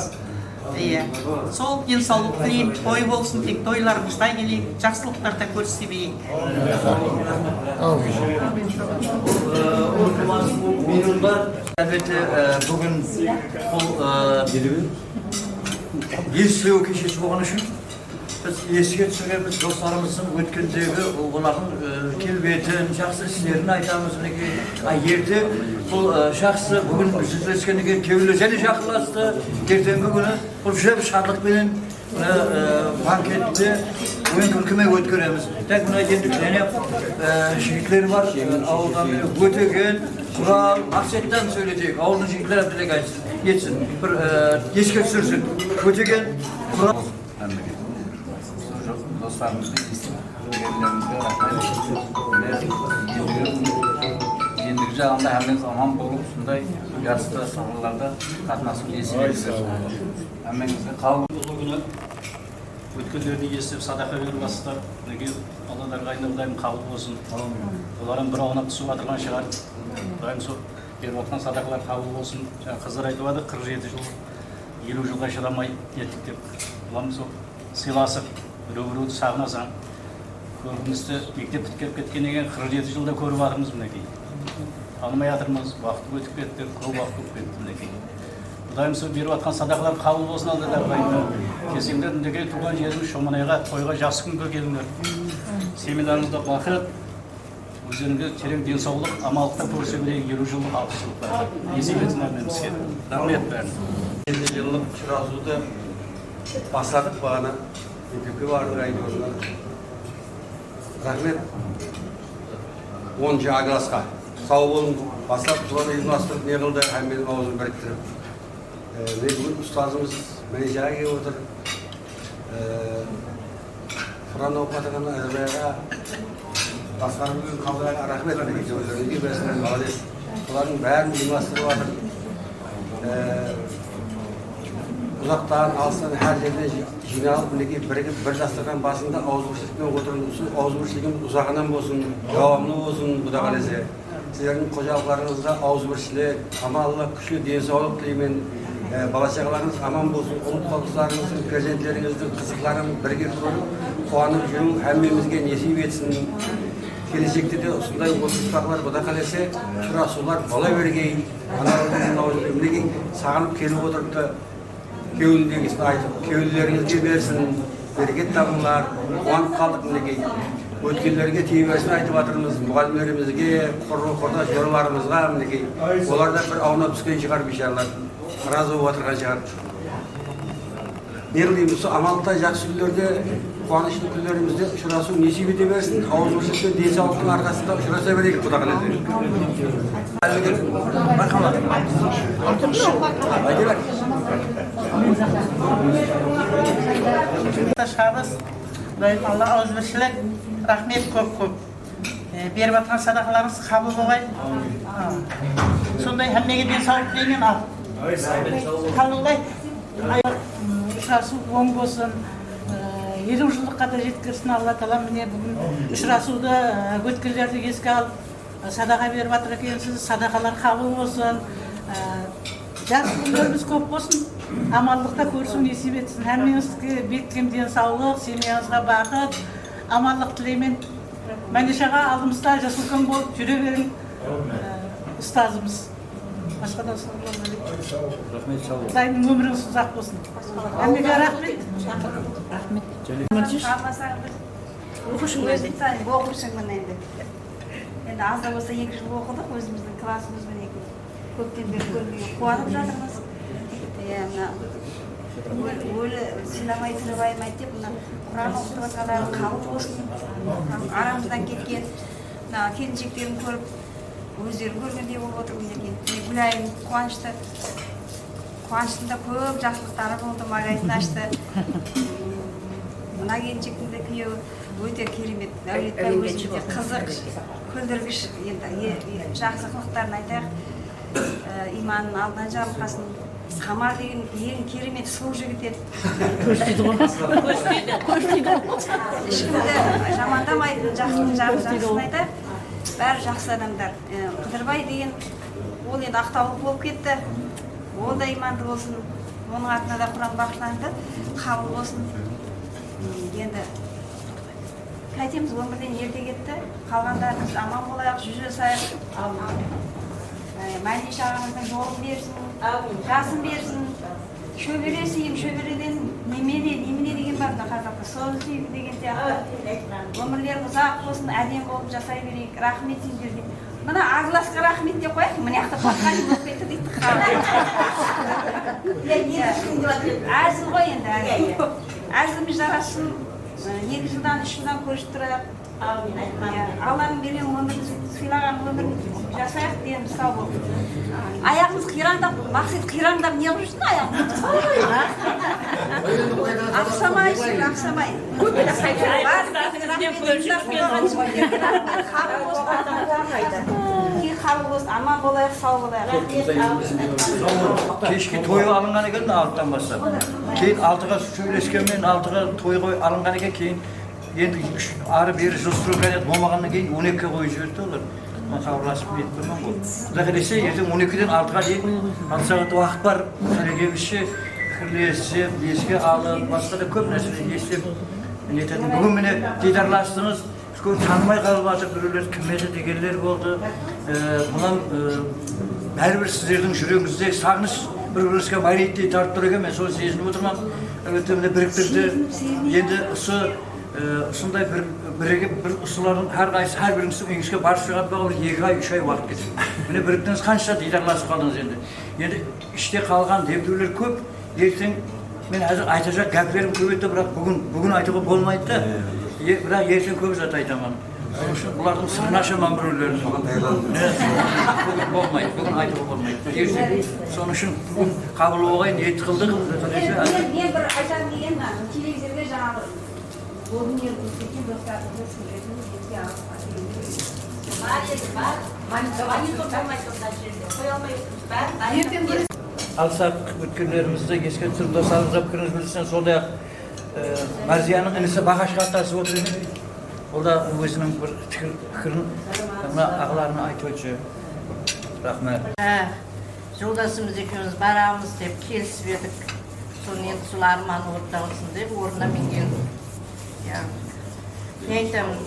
Сол денсаулық тілеймін, той болсын, тек тойларымызда келейік, жақсылықтарда көрсетейік. Әлбетте бүгін бұл естілеу кешесі болған үшін біз еске түсірген біз достарымыздың өткендегі олардың келбетін, жақсы істерін айтамыз. Ерте бұл жақсы бүгін жүздескенге кеулі және жақындасты. Ертеңгі күні бұл жеп шаттықпен bankette oyun күлкіме өткөрөбүз. Так мына жендиктерне жигиттер бар, ауылдан өтөгөн, Құрал, Ақсеттан сөйлетейік. Ауылдың жигиттер делек айтсын. Бір еске түсірсін. Өтөгөн, Құрал. Dostlarımızın isimlerimizde endigi anda hemimiz aman bolup şunday yarışta sahnalarda katnasıp esibeliz. Hemmemizde kabul Günü ötkünlerini esip sadaka vermezler. Allah dargayında kabul olsun. Onların bir ağına tutup atırgan шығар. Daim so berip atkan sadakalar kabul olsun. Kızlar aytıvadı 47 жыл, 50 жылға шыдамай еттік деп. Ulan so сыйласып, біреу-біреуді сағынасаң, көбімізді мектеп біткеп кеткеннен кейін 47 жылда көріп жатырмыз мінекей. Танымай жатырмыз, уақыт өтіп кетті, көп уақыт өтіп кетті мінекей. Құдайым сол беріп жатқан садақалар қабыл болсын алды дәрғайында. Келсеңдер мінекей туған жеріміз Шоманайға, тойға жақсы күнге келіңдер. Семинарыңызда бақыт, өздеріңізге терең денсаулық, амалықта көрсе білейік 50 жылдық, 60 жылдық. Есеп етсін әрмемізге. Рахмет бәрін. 50 жылдық ұшырасуды бастадық бағана. Мектепке бардық айдығында. Рахмет 10 классқа. Сау болың, бастап тұрған ұйымдастырып не қылды, әмменің аузын біріктіріп. Мен бүгін ұстазымыз мені жаға келіп отыр. Құран оқып жатырған Әзірбайға басқарып жүрген қабылдарға рахмет. Өздеріңізге бәрсінен молодец. Олардың бәрін ұйымдастырып жатыр. Uzaktan, alsan her yerden jinalıp birikip bir dastırgan basında ağızburçlikten oturun. Ağızburçliğimiz uzakından olsun, devamlı olsun bu da kalesi. Sizlerin kocalıklarınızda ağızburçlik, amallık, güçlü, densağlık diyemin, balaçaklarınız aman olsun, unutmadıklarınızın, prezidentlerinizin, kızıkların birge kurulup, puanı jürün hemmemizge nesip etsin. Gelecekte de usunday oturuşlarlar bu da kalesi, şurasular bala vergeyin, analarımızın ağızburçliğini sağınıp kelip oturup da Köyülderinizde aytıp, köylülerinizge versin, bereket tapınlar, kuanıp kaldık minekey. Ötkünlerge teyversin aytıp atırmız, muhallimlerimizge, kordaş yorularımızga minekey. Olar da bir avına tüsken çıkar bişarlar, razı olup atırgan çıkar. Ne kılıyım, su amalıkta jaksı günlerde, kuanışlı günlerimizde şurası nesip ete versin, ağızburçlukta densallıktın arkasında şurası vereyik bu da kalesi. Marhamat. Haydi bak. Şahıs, Allah ağızbirçilik, rahmet көп. Berip atkan sadakalarınız kabul olay. Sonday hemmege densallık deymen al. Kabulay. Uşası oң болсын, 50 жылдыққа да жеткірсін Алла Тағала. Міне бүгін ұшырасуды өткендерді еске алып, садақа беріп жатыр екенсіз, садақалар қабыл болсын. Жақсы күндеріміз көп болсын, амандықта көрсін, несіп етсін. Әмеңізге беккем денсаулық, семьяңызға бақыт, амандық тілеймен. Мәнешаға алдымызда жасылкөн болып жүре берің ұстазымыз. Başka da Rahmet sağ olun. Dayının ömrünüz uzak olsun. Әмеге рахмет. Оқушың өзі оқушың міне енді. Енді аз да болса 2 жыл оқыдық, өзіміздің классымыз мінекей. Көптен бері көрмей қуанып жатырмыз. Өлі сыйламай тыныбаймайды деп мына Құран оқытып жатқандардың қабыл болсын. Арамыздан кеткен келіншектерін көріп, өздері көргендей болып отыр мінекей. Гүлайым қуанышты. Қуаныштың да көп жақсылықтары болды, магазин ашты. Мына келіншектің де күйеуі өте керемет. Дәулетбай өзімізде қызық, күлдіргіш, жақсы қылықтарын айтайық. Иманның алдынан жарылқасын. Самар деген ең керемет сұлу жігіт еді. Көштейді ғой. Көштейді. Ешкімді жамандамайтын, жақсысын айтайық. Бәрі жақсы адамдар. Қыдырбай деген ол енді ақтаулық болып кетті. Ол да иманды болсын. Оның атына да Құран бағышланды. Қабыл болсын. Енді қайтеміз, өмірден ерте кетті. Қалғандарымыз аман болайық, жүз жасайық. Мәнеш ағамыздың жолын берсін, жасын берсін. Шөбере сүйім, шөбереден немене деген бар мына қазақта, сол сүйім деген сияқты. Өмірлерің ұзақ болсын, әдем болып жасай берейік, рахмет сендерге. Мына Ағыласқа рахмет деп қояйық, мына жақта баққаным болып кетті дейді. Әзіл ғой енді. әзіліміз жарасын, 2 жылдан 3 жылдан көріп тұрайық. Алланың берген өміріміз, сыйлаған өміріміз жасайық дейміз, сау болыңыз. Аяғымыз қирандап, Мақсат қирандап не қылып жүрсің аяғымыз? Ақсамайсың, ақсамай. Қабыл болсын, аман болайық, сау болайық. Кешке тойға алынған екен, 6-тан бастап. Кейін 6-ға сөйлескенмен 6-ға тойға алынған екен, кейін енді ары бері жылыстыру керек болмағаннан кейін 12-ге қойып жіберді олар. Мен хабарласып нетіп тұрмын ғой. Құдай қаласа ертең 12-ден 6-ға дейін 6 сағат уақыт бар. Әрекемізше пікірлесіп, еске алып, басқа да көп нәрселер естіп нететін. Бүгін міне дидарластыңыз. Көп танымай қалып жатыр, біреулер кім еді дегендер болды. Бұдан бәрібір сіздердің жүрегіңізде сағыныш бір-біріңізге майреттей тартып тұр екен, мен соны сезініп отырмын. Әлбетте міне біріктірді. Енді осындай бірігіп бір ұсылардың әрқайсысы әрбіріңіздің үйіңізге барып шығады баға 2 ай, 3 ай уақыт кетеді. Міне біріктіңіз қанша дидарласып қалдыңыз енді. Енді іште қалған демдеулер көп. Ертең мен әзір айтacak гәптерім көп еді, бірақ бүгін айтуға болмайды да. Бірақ ертең көп зат айтамын. Бұлардың сырын ашаман біреулер. Болмайды, бүгін айтуға болмайды. Соның үшін бүгін қабыл оғай ниет қылдық. Мен бір айтам деген телевизорға жаңағы орын ердің кеткен достарымды сіздердің жетке алып Алсақ өткендерімізді еске түсіріп достарымызға пікіріңіз білдірсең, сондай-ақ Марзияның інісі Бағашқа атасып отыр еді. Ол да өзінің бір пікірін ағаларына айтып өтші. Рахмет. Жолдасымыз екеуміз барамыз деп келісіп едік. Соны енді сол арманы орындалсын деп орнына мен келдім. Мен айтамын,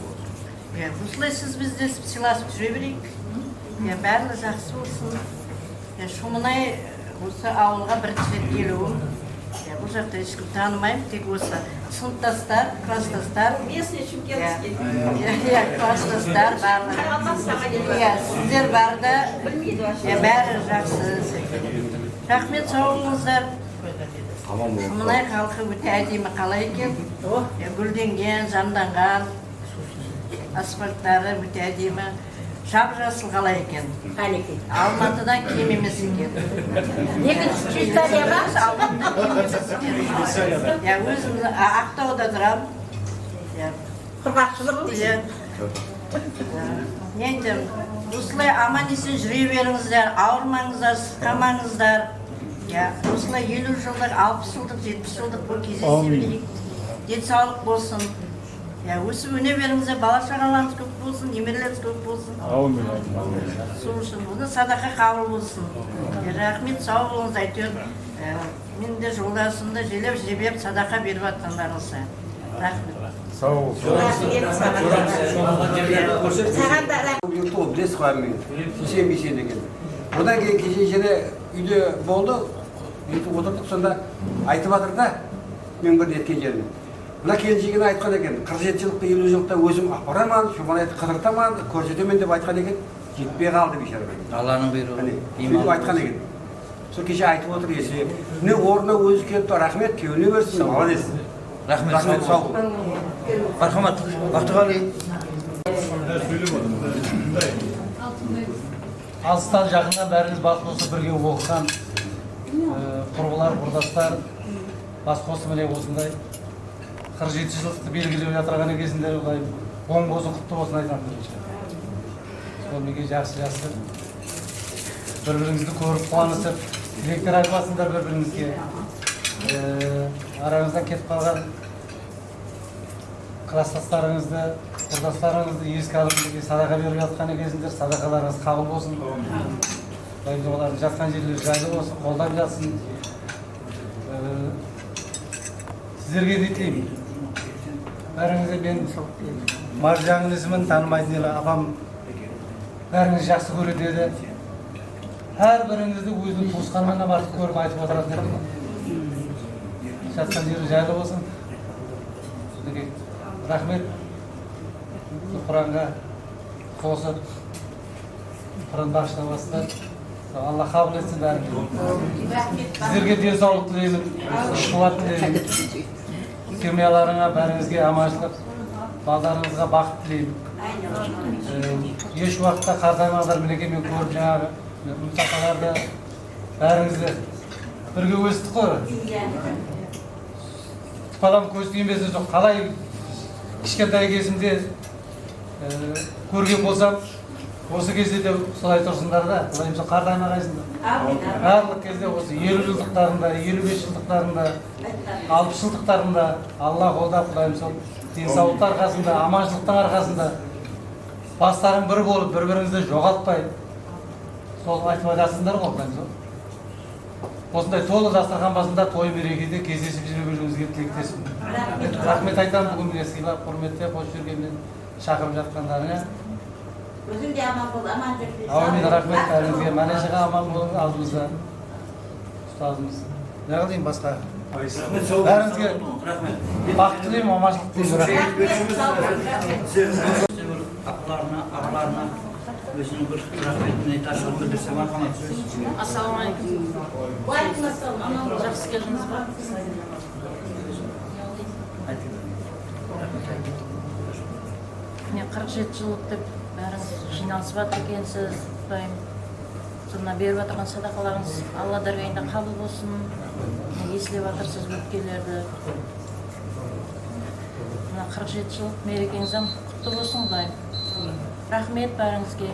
осылай сіз біздесіп сыйласып жүре берейік. Бәрі жақсы болсын. Шумынай осы ауылға бірінші рет келуім. Бұл жақта ешкім танымаймын, тек осы сыныптастар, класстастар. Класстастар барлығы. Сіздер барда бәрі жақсы. Рахмет, сау болыңыздар. Шумынай халқы өте әдемі қала екен. Гүлденген, жанданған, асфальттары өте әдемі. Жап-жасыл қала екен. Алматыдан кем емес екен. Екінші Швейцария бар, Алматыдан кем емес екен. Өзім Ақтауда тұрамын. Құрғақшылық. Енді осылай аман есен жүре беріңіздер, ауырмаңыздар, сыққамаңыздар. Осылай 50 жылдық, 60 жылдық, 70 жылдық бұл кездесе берейік. Денсаулық болсын. Өсіп өне беріңіздер, бала-шағаларыңыз көп болсын, немерелеріңіз көп болсын. Сол үшін бұны садақа қабыл болсын. Рахмет, сау болыңыз, әйтеуір. Мен де жолдасымды желеп садақа беріп жатқандарыңызға. Рахмет. Сау болсын. Саған да рахмет. Одан кейін кеше үйде болды, өйтіп отырдық, сонда айтып жатыр да, мен бір неткен жеріне. Мына келіншегіне айтқан екен, 47 жылықта, 50 жылықта өзім апараман, Шуманайды қыдыртаман, көрсетемен деп айтқан екен, жетпей қалды бейшара. Алланың бұйрығы. Сөйтіп айтқан екен. Сол кеше айтып отыр есі. Міне орнына өзі келіп тұр, рахмет, кеуіне берсін, молодец. Рахмет, сау бол. Мархамат, Бақтығали. Алыстан жақыннан бәріңіз бас қосып бірге оқыған құрбылар, құрдастар бас қосып міне осындай 47 жылдықты белгілеп жатырған кезінде оң болсын, құтты болсын айтамын. Сол неге жақсы бір-біріңізді көріп қуанысып, тілектер айтасыңдар бір-біріңізге. Араңыздан кетіп қалған класстастарыңызды, құрдастарыңызды еске алып садақа беріп жатқан кезіндер, садақаларыңыз қабыл болсын. Олардың жатқан жерлері жайлы болсын, қолдан жатсын. Сіздерге не тілеймін? Бәріңізге мен Маржанның ізімін танымайтын елі апам бәріңіз жақсы көреді еді. Әрбіріңізді өзінің туысқанынан артық көріп айтып отыратын еді. Жатқан жері жайлы болсын. Рахмет. Құранға қосып, Құран бағыштамасына. Алла қабыл етсін бәрін. Сіздерге денсаулық тілеймін, қуат тілеймін. семьяларыңа бәріңізге аманшылық, балдарыңызға бақыт тілеймін. Еш уақытта қартаймаңыздар, мінекей мен көріп жаңағы мұсақаларды бәріңізді бірге өстік қой. Балам көз тиінбесі жоқ. Қалай кішкентай кезімде көрген болсам, осы кезде де солай тұрсыңдар да, Құдайым сол қартаймағайсыңдар. Барлық кезде осы 50 жылдықтарында, 55 жылдықтарында, 60 жылдықтарында Алла қолда, Құдайым сол денсаулықтың арқасында, аманшылықтың арқасында бастарың бір болып, бір-біріңізді жоғалтпай, сол айтып жатсыңдар ғой, Құдайым сол. Осындай толы дастархан басында той мерекеде кездесіп жүре беруіңізге тілектеспін. Рахмет айтамын бүгін міне сыйлап, құрметте қош жүргенмен шақырып жатқандарыңа. Өзің де аман бол, аман жүр. Аумин, рахмет бәріңізге. Мәнешеға аман болың, алдымызда ұстазымыз. Не қылайын басқа? Бәріңізге бақыт тілеймін, аманшылық тілеймін. Ағаларына өзінің бір рахметіне ташылып білдірсе мархамат сөз. Ассалаумағалейкум. Уалейкум ассалам. Аман бол, жақсы келдіңіз ба? Міне 47 жыл өтіп, бәріңіз жиналысып жатыр екенсіз. Құдайым жылына беріп жатырған садақаларыңыз Алла дәргейінде қабыл болсын. Еселеп жатырсыз өткелерді. Мына 47 жыл мерекеңіз құтты болсын, Құдайым. Рахмет бәріңізге.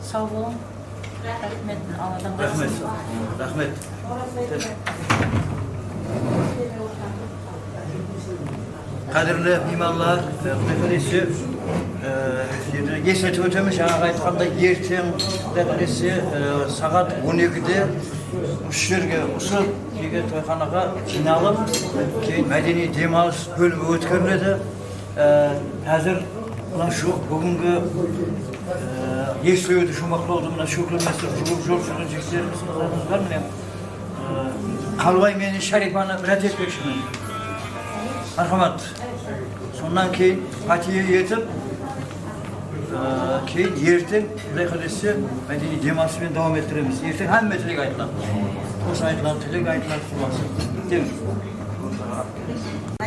Сау болың. Рахмет. Алладан Рахмет. Рахмет. Қадірлі имамлар, құдайқалесі, есетіп өтеміз, жаңағы айтқанда ертең құдайқалесі сағат 12-де осы жерге, осы неге тойханаға жиналып, кейін мәдени демалыс бөлімі өткеріледі. Қазір мына бүгінгі естілеуді жұмақ болды, мына шөкілмесі жол жүрген жекстеріміз бар міне. Қалбай мені Шарипаны рәт етпекшімін. Мархамат. Сондан кейін патия етіп, кейін ертең құдай қаласа мәдени демалыспен давам еттіреміз. Ертең әмме тілек айтылады. Осы айтылады, тілек айтылады, сұлбасы.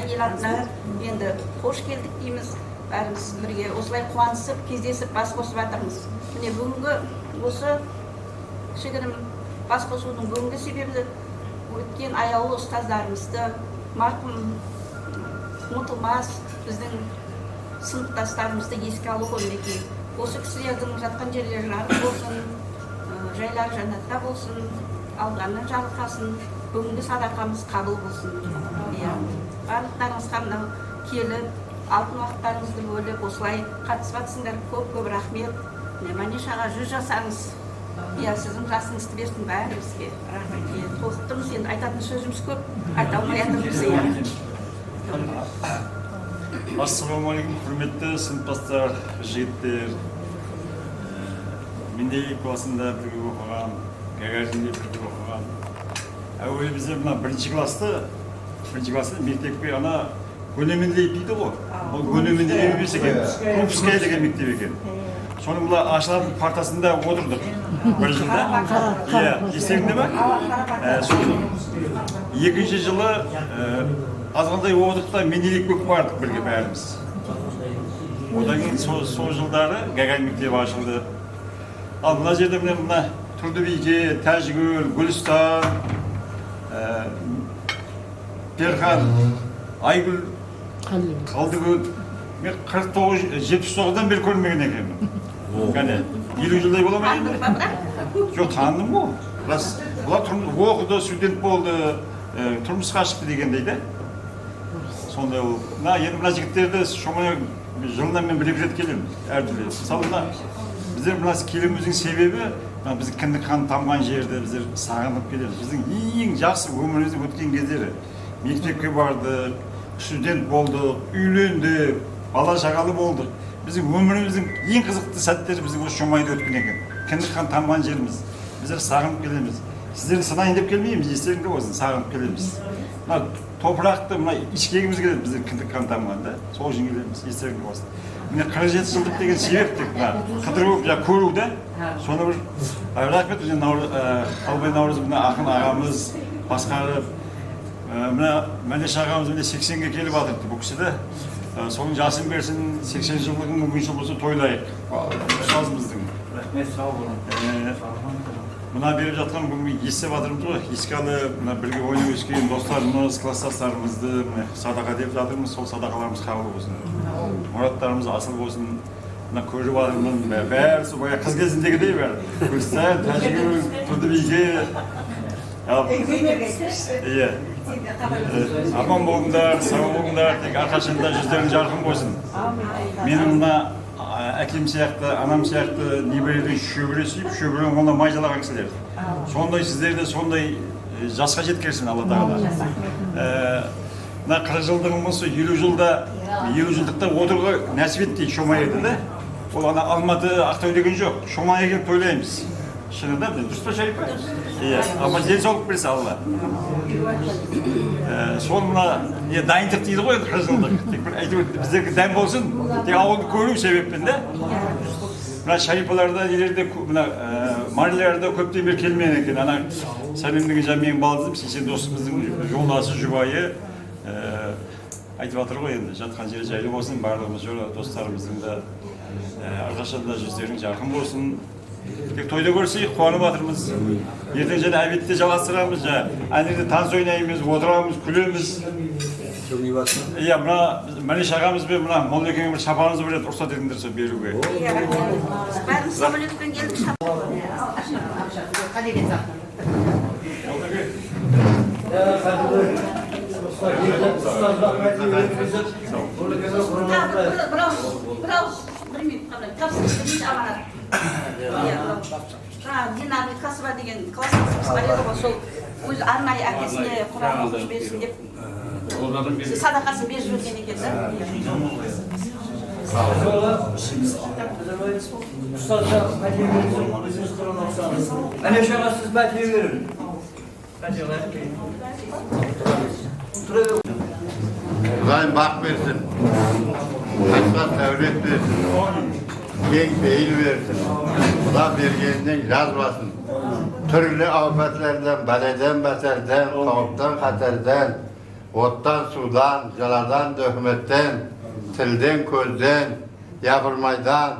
Еларына енді қош келдік дейміз. Бәріміз бірге осылай қуанысып, кездесіп, бас қосып жатырмыз. Міне бүгінгі осы кішігірім бас қосудың бүгінгі себебі өткен аяулы ұстаздарымызды, марқұм ұмытылмас біздің сыныптастарымызды еске алу ғой мінекей. Осы кісілердің жатқан жерлері жарық болсын, жайлары жәннатта болсын, алданнан жарылқасын, бүгінгі садақамыз қабыл болсын. Барлықтарыңызға мынау келіп, алтын уақыттарыңызды бөліп, осылай қатысып жатсыңдар. Көп рахмет. Манишаға 100 жасаңыз. Сіздің жасыңызды берсін бәрімізге. Рахмет. Толықтық тұрмыз, енді айтатын сөзіміз көп. Айта алмай жатырмыз. Ассалаумағалейкум, құрметті сыныптастар, жігіттер. Менделей класында бірге оқыған, Гагаринде бірге оқыған. Әуелі біздер мына бірінші класты мектепке ана Гөнеменделей дейді ғой. Ол Гөнеменделей емес екен, Крупская деген мектеп екен. Соның бұла ашылардың партасында отырдық бір жылда. Естеріңде ме? Екінші жылы азғандай отырықта Менделей көп бардық бірге бәріміз. Одан кейін сол жылдары Гагарин мектебі ашылды. Ал мына жерде мына Тұрдыбике, Тәжгүл, Гүлістан, Перхан, Айгүл, Қалдыгүл, мен 79-79-дан бері көрмеген екенмін. Кәне, 50 жылдай бола ма енді? Жоқ, таныдым ғой. Бұлар оқыды, студент болды, тұрмысқа шықты дегендей де. Сондай ол. Енді мына жігіттерді шомай жылынан мен бір-екі рет келемін, әртүрлі. Мысалы, біздер мына келуіміздің себебі, біз кіндік қан тамған жерді біздер сағынып келеміз. Біздің ең жақсы өміріміздің өткен кездері. Мектепке барды, студент болдық, үйлендік, бала шағалы болдық. Біздің өміріміздің ең қызықты сәттері біздің осы Шомайда өткен екен. Кіндік қан тамған жеріміз. Біздер сағынып келеміз. Сіздерді сынайын деп келмейміз, естеріңде болсын, сағынып келеміз. Топырақты, ішкегіміз келеді біздер кіндік қан тамғанда. Сол үшін келеміз, естеріңде болсын. Міне 47 жылдық деген себептік, қыдыру, көру да. Соны бір рахмет, Қалбай Наурыз, ақын ағамыз басқарып, Мәлеш ағамыз 80-ге келіп жатырды бұл кісі де. Соның жасын берсін, 80 жылдығын мүмкінші болса тойлайық. Ұстазымыздың. Рахмет, сау болun. Мына беріп жатқан бүгін естіп жатырмыз ғой. Ескалы бірге ойнап өскен достарымыз, класстастарымызды садақа деп жатырмыз. Сол садақаларымыз қабыл болсын. Мұратарымыз асыл болсын. Мына көріп жатырмын. Бәрі боя қыз кезіндегідей бәрі. Көстен, тәжігүл, тұрды биге. Иә. Аман болыңдар, сау болыңдар. Тек арқашында жүздерің жарқын болсын. Менің мына әкем сияқты, анам сияқты небелерден шөбіре сүйіп, шөбірен ғана майжалаған кісілер. Сондай сіздерді сондай жасқа жеткерсін Алла Тағала. Мына 40 жылдығым болса, 50 жылдықта отырға нәсіп етті Шомайырды да. Ол ана Алматы, Ақтау деген жоқ. Шомайыр келіп тойлаймыз. Шынында дұрыс па Шарипа? Иә, ama денсаулық берсе Алла. Сол мына дайындық дейді ғой 40 жылдық. Тек бір әйтеуір біздерге дәм болсын, тек ауылды көру себеппен де. Мына Шарипаларда, елерде, мына Марилерде көптен бері келмеген екен. Ана Сәлемдегі жәмең балдызым, сен досымыздың жолдасы, жұбайы айтып жатыр ғой енді. Жатқан жері жайлы болсын, барлығымыз достарымыздың да әрқашанда жүздерің жарқын болсын. Тек тойда көрсек, қуанып жатырмыз. Ертең және әбетте жалғастырамыз. Әнерде таныс ойнаймыз, отырамыз, күлеміз. Иә, мына Мәлеш ағамыз бен мына Моллекеңе бір шапаныңызды береді, рұқсат етіңдер сол беруге. Бәрін самолетпен келдік шапан. Динамик Касыба деген классымыз бар еді ғой, сол өз арнайы әкесіне Құран оқып берсін деп садақасын беріп жүрген екен да. Мәлеш аға, сіз бәтие берін. Құдайым бақ берсін, қашқан тәулет берсін, кең бейіл берсін, Құда бергенінен жазбасын. Түрлі ауфәтлерден, бәледен, бәтерден, қауыптан, қатерден, оттан, судан, жаладан, дөхметтен, тілден, көзден, япырмайдан,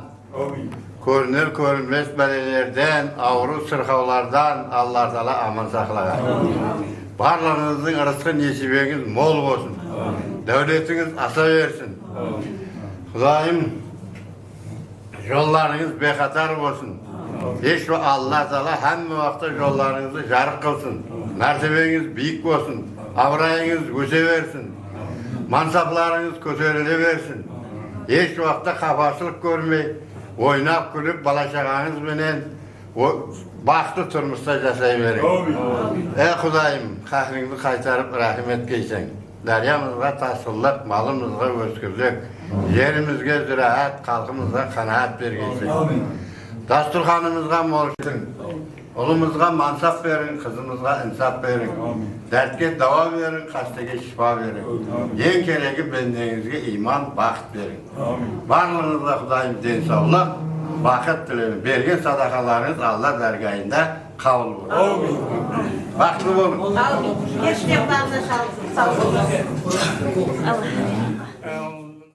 көрінер көрінмес бәлелерден, ауру сырқаулардан Алла Тағала аман сақлаған. Барлығыңыздың ырысқы несібеңіз мол болсын. Дәулетіңіз аса берсін. Құдайым, жолларыңыз бехатар болсын. Еш Алла Тағала әмі уақытта жолларыңызды жарық қылсын. Мәртебеңіз биік болсын. Абырайыңыз өсе берсін. Мансапларыңыз көтеріле берсін. Еш уақытта қапашылық көрмей, ойнап күліп балашағаңыз менен бақты тұрмыста жасай берің. Құдайым, қақырыңды қайтарып рахмет кейсең. Дариямызға тасылық, малымызға өскірлік, жерімізге зүраат, қалқымызға қанаат бергейсің. Дастұрханымызға молшың, ұлымызға мансап берің, қызымызға инсап берің. Дәртке дауа берің, қастеге шипа берің. Ең керегі бендеңізге иман, бақыт берің. Барлығыңызға Құдайым денсаулық, бақыт тілеймін. Берген садақаларыңыз Алла дәргайында қабыл болсын. Бақытты болың. Аумин. Еште бағды сау болсын.